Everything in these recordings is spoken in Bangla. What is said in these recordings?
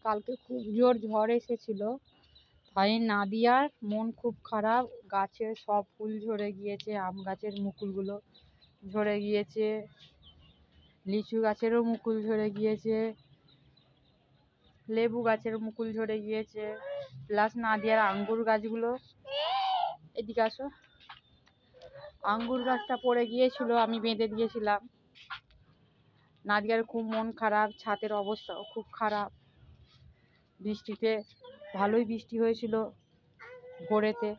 কালকে খুব জোর ঝড় এসেছিল, তাই নাদিয়ার মন খুব খারাপ। গাছের সব ফুল ঝরে গিয়েছে, আম গাছের মুকুলগুলো ঝরে গিয়েছে, লিচু গাছেরও মুকুল ঝরে গিয়েছে, লেবু গাছের মুকুল ঝরে গিয়েছে, প্লাস নাদিয়ার আঙ্গুর গাছগুলো, এদিকে আসো, আঙ্গুর গাছটা পড়ে গিয়েছিল, আমি বেঁধে দিয়েছিলাম। নাদিয়ার খুব মন খারাপ, ছাদের অবস্থাও খুব খারাপ। বৃষ্টিতে ভালোই বৃষ্টি হয়েছিল ভোরেতে।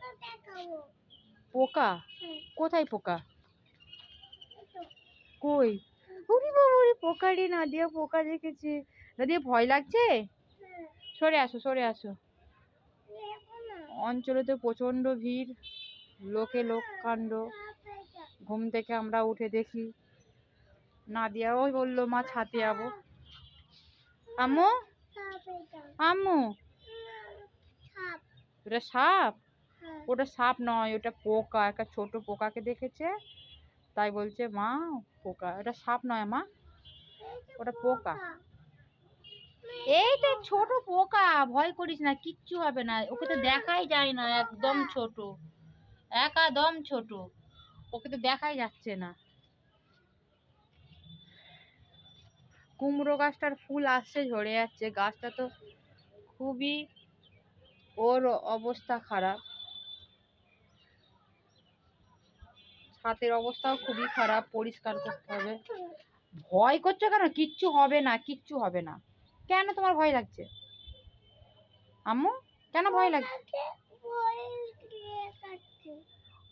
পোকা? কোথায় পোকা? কই? ওরে বাবারে, পোকা রে! নাদিয়া পোকা দেখেছে। নাদিয়া ভয় লাগছে? সরে আসো, সরে আসো। অঞ্চলে তো প্রচন্ড ভিড়, লোকে লোক কাণ্ড। ঘুম থেকে আমরা উঠে দেখি নাদিয়াও বললো মা ছাদে যাবো। আম্মু, আম্মু, ওটা সাপ? ওটা সাপ নয়, ওটা পোকা, একটা ছোট পোকাকে দেখেছে, তাই বলছে মা পোকা। ওটা সাপ নয় মা, ওটা পোকা। এই তো ছোট পোকা, ভয় করিস না, কিচ্ছু হবে না। ওকে তো দেখাই যায় না, একদম ছোট, একদম ছোট, ওকে তো দেখাই যাচ্ছে না। কুমড়ো গাছটার ফুল আসছে, ঝরে যাচ্ছে। গাছটা তো খুবই, ওর অবস্থা খারাপ। ছাদের অবস্থাও খুবই খারাপ, পরিষ্কার করতে হবে। ভয় করছো কেন? কিচ্ছু হবে না, কিচ্ছু হবে না। কেন তোমার ভয় লাগছে আম্মু? কেন ভয় লাগছে?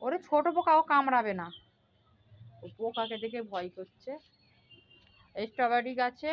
ওরে ছোট পোকা, ও কামড়াবে না। ও পোকাকে দেখে ভয় করছে। স্ট্রবেরি গাছে